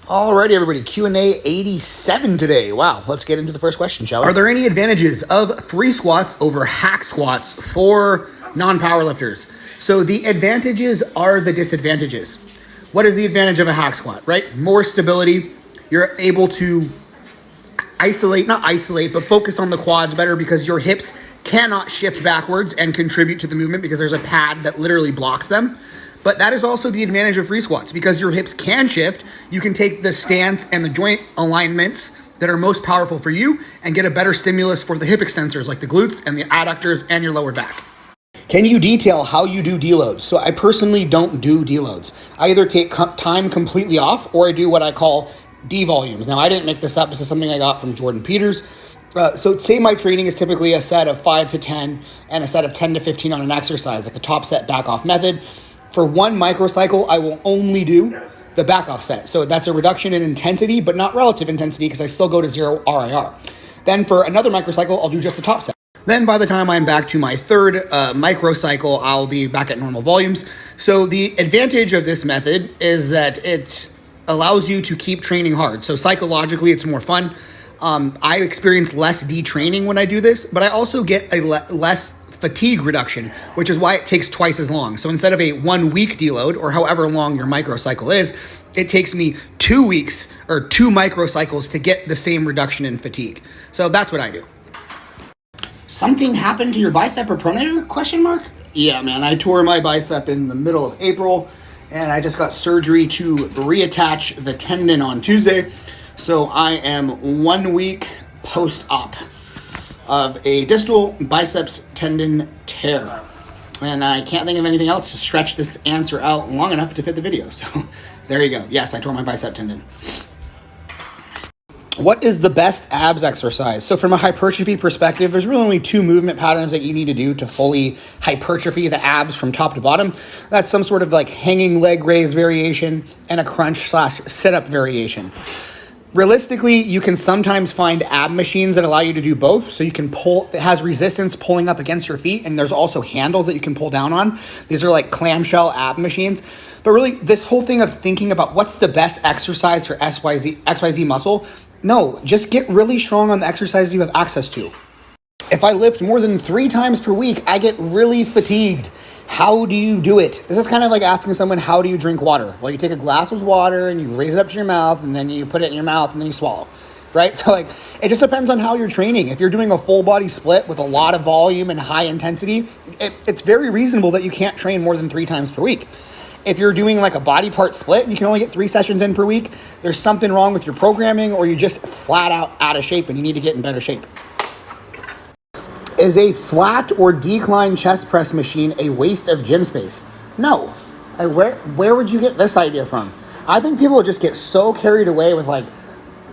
Alrighty, everybody, Q&A 87 today. Wow, let's get into the first question, shall we? Are there any advantages of free squats over hack squats for non-powerlifters? So the advantages are the disadvantages. What is the advantage of a hack squat, right? More stability. You're able to not isolate, but focus on the quads better because your hips cannot shift backwards and contribute to the movement because there's a pad that literally blocks them. But that is also the advantage of free squats because your hips can shift. You can take the stance and the joint alignments that are most powerful for you and get a better stimulus for the hip extensors like the glutes and the adductors and your lower back. Can you detail how you do deloads? So I personally don't do deloads. I either take time completely off or I do what I call D-volumes. Now, I didn't make this up. This is something I got from Jordan Peters. So say my training is typically a set of 5 to 10 and a set of 10 to 15 on an exercise, like a top set back off method. For one microcycle, I will only do the back off set. So that's a reduction in intensity, but not relative intensity because I still go to 0 RIR. Then for another microcycle, I'll do just the top set. Then by the time I'm back to my third microcycle, I'll be back at normal volumes. So the advantage of this method is that it allows you to keep training hard. So psychologically, it's more fun. I experience less detraining when I do this, but I also get a less fatigue reduction, which is why it takes twice as long. So instead of a 1 week deload or however long your microcycle is, it takes me 2 weeks or 2 microcycles to get the same reduction in fatigue. So that's what I do. Something happened to your bicep or pronator? Question mark? Yeah, man, I tore my bicep in the middle of April and I just got surgery to reattach the tendon on Tuesday. So I am 1 week post-op of a distal biceps tendon tear. And I can't think of anything else to stretch this answer out long enough to fit the video. So there you go. Yes, I tore my bicep tendon. What is the best abs exercise? So from a hypertrophy perspective, there's really only 2 movement patterns that you need to do to fully hypertrophy the abs from top to bottom. That's some sort of like hanging leg raise variation and a crunch / sit-up variation. Realistically, you can sometimes find ab machines that allow you to do both. So you can pull, it has resistance pulling up against your feet, and there's also handles that you can pull down on. These are like clamshell ab machines. But really, this whole thing of thinking about what's the best exercise for XYZ muscle, no, just get really strong on the exercises you have access to. If I lift more than 3 times per week, I get really fatigued. How do you do it? This is kind of like asking someone, how do you drink water? Well, you take a glass of water and you raise it up to your mouth and then you put it in your mouth and then you swallow, right? So like, it just depends on how you're training. If you're doing a full body split with a lot of volume and high intensity, it's very reasonable that you can't train more than 3 times per week. If you're doing like a body part split and you can only get 3 sessions in per week, there's something wrong with your programming or you're just flat out of shape and you need to get in better shape. Is a flat or decline chest press machine a waste of gym space? No. Where would you get this idea from? I think people just get so carried away with like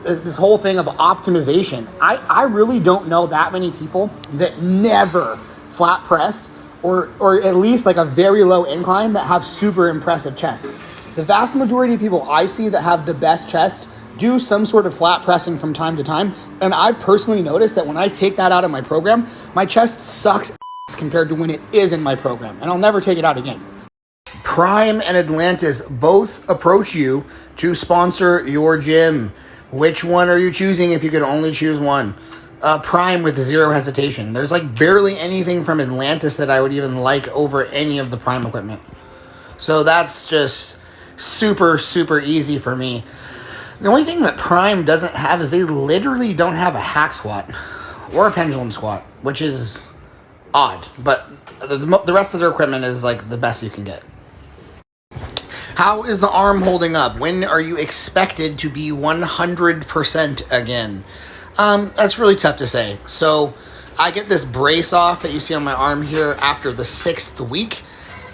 this whole thing of optimization. I really don't know that many people that never flat press or at least like a very low incline that have super impressive chests. The vast majority of people I see that have the best chests do some sort of flat pressing from time to time. And I've personally noticed that when I take that out of my program, my chest sucks ass compared to when it is in my program. And I'll never take it out again. Prime and Atlantis both approach you to sponsor your gym. Which one are you choosing if you could only choose one? Prime with 0 hesitation. There's like barely anything from Atlantis that I would even like over any of the Prime equipment. So that's just super, super easy for me. The only thing that Prime doesn't have is they literally don't have a hack squat or a pendulum squat, which is odd. But the rest of their equipment is like the best you can get. How is the arm holding up? When are you expected to be 100% again? That's really tough to say. So I get this brace off that you see on my arm here after the 6th week.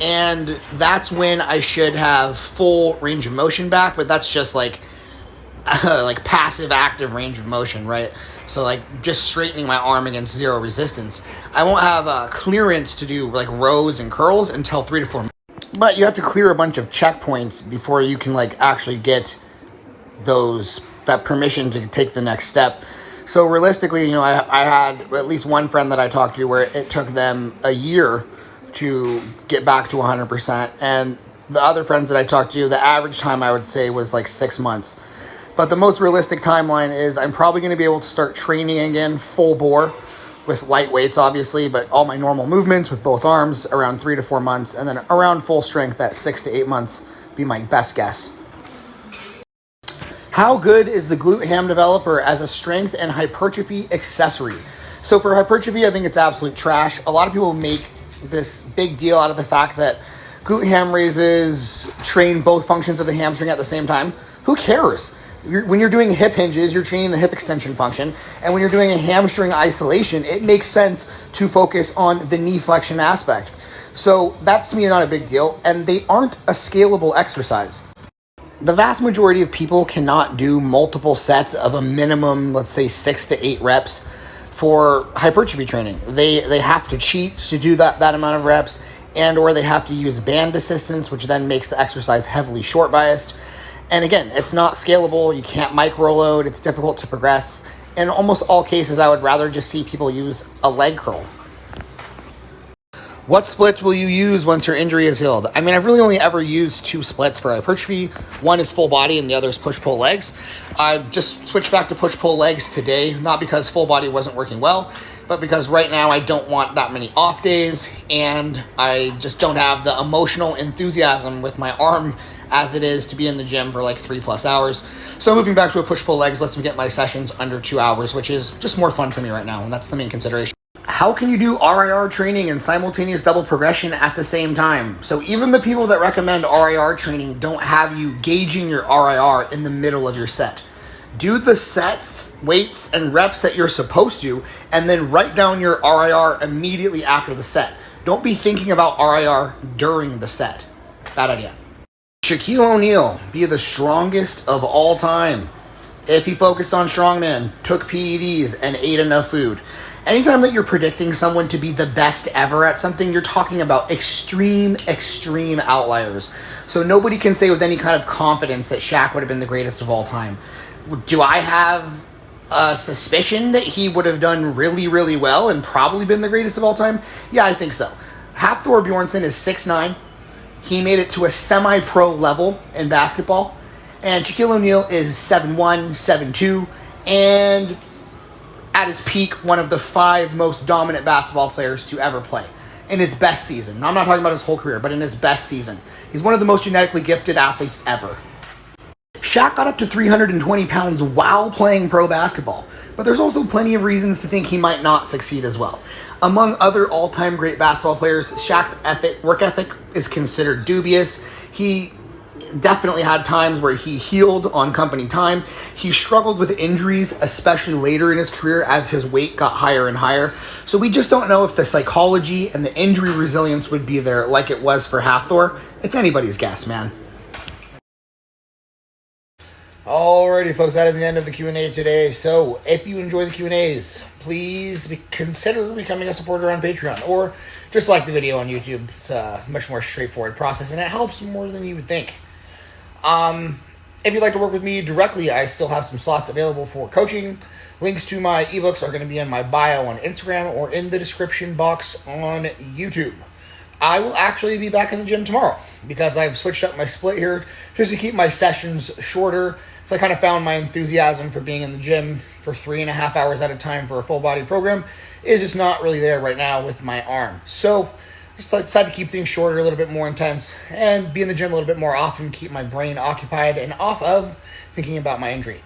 And that's when I should have full range of motion back. But that's just like passive active range of motion, right? So like just straightening my arm against 0 resistance. I won't have clearance to do like rows and curls until 3 to 4 months. But you have to clear a bunch of checkpoints before you can like actually get that permission to take the next step. So realistically, you know, I had at least one friend that I talked to where it took them a year to get back to 100%. And the other friends that I talked to, the average time I would say was like 6 months. But the most realistic timeline is I'm probably going to be able to start training again full bore with light weights, obviously, but all my normal movements with both arms around 3 to 4 months, and then around full strength at 6 to 8 months be my best guess. How good is the glute ham developer as a strength and hypertrophy accessory? So for hypertrophy, I think it's absolute trash. A lot of people make this big deal out of the fact that glute ham raises train both functions of the hamstring at the same time. Who cares? When you're doing hip hinges, you're training the hip extension function. And when you're doing a hamstring isolation, it makes sense to focus on the knee flexion aspect. So that's, to me, not a big deal. And they aren't a scalable exercise. The vast majority of people cannot do multiple sets of a minimum, let's say 6 to 8 reps for hypertrophy training. They have to cheat to do that amount of reps, and or they have to use band assistance, which then makes the exercise heavily short biased. And again, it's not scalable. You can't micro load. It's difficult to progress. In almost all cases, I would rather just see people use a leg curl. What splits will you use once your injury is healed? I mean, I've really only ever used 2 splits for hypertrophy. One is full body and the other is push-pull legs. I just switched back to push-pull legs today, not because full body wasn't working well, but because right now I don't want that many off days, and I just don't have the emotional enthusiasm with my arm as it is to be in the gym for like 3+ hours. So moving back to a push-pull legs lets me get my sessions under 2 hours, which is just more fun for me right now, and that's the main consideration. How can you do RIR training and simultaneous double progression at the same time? So even the people that recommend RIR training don't have you gauging your RIR in the middle of your set. Do the sets, weights, and reps that you're supposed to, and then write down your RIR immediately after the set. Don't be thinking about RIR during the set. Bad idea. Shaquille O'Neal, be the strongest of all time if he focused on strongman, took PEDs, and ate enough food. Anytime that you're predicting someone to be the best ever at something, you're talking about extreme outliers. So nobody can say with any kind of confidence that Shaq would have been the greatest of all time. Do I have a suspicion that he would have done really well and probably been the greatest of all time? Yeah, I think so. Hafthor Bjornsson is 6'9". He made it to a semi-pro level in basketball. And Shaquille O'Neal is 7'1", 7'2", and at his peak, one of the 5 most dominant basketball players to ever play in his best season. Now, I'm not talking about his whole career, but in his best season. He's one of the most genetically gifted athletes ever. Shaq got up to 320 pounds while playing pro basketball, but there's also plenty of reasons to think he might not succeed as well. Among other all-time great basketball players, Shaq's work ethic is considered dubious. He definitely had times where he healed on company time. He struggled with injuries, especially later in his career as his weight got higher and higher. So we just don't know if the psychology and the injury resilience would be there like it was for Hafthor. It's anybody's guess, man. Alrighty, folks, that is the end of the Q&A today. So if you enjoy the Q&As, please consider becoming a supporter on Patreon, or just like the video on YouTube. It's a much more straightforward process, and it helps more than you would think. If you'd like to work with me directly, I still have some slots available for coaching. Links to my ebooks are going to be in my bio on Instagram or in the description box on YouTube. I will actually be back in the gym tomorrow because I've switched up my split here just to keep my sessions shorter. So I kind of found my enthusiasm for being in the gym for 3.5 hours at a time for a full body program is just not really there right now with my arm. So just decided to keep things shorter, a little bit more intense, and be in the gym a little bit more often, keep my brain occupied and off of thinking about my injury.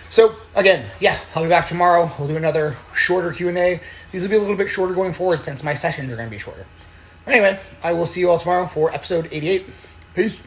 So again, yeah, I'll be back tomorrow. We'll do another shorter Q&A. These will be a little bit shorter going forward since my sessions are going to be shorter. Anyway, I will see you all tomorrow for episode 88. Peace.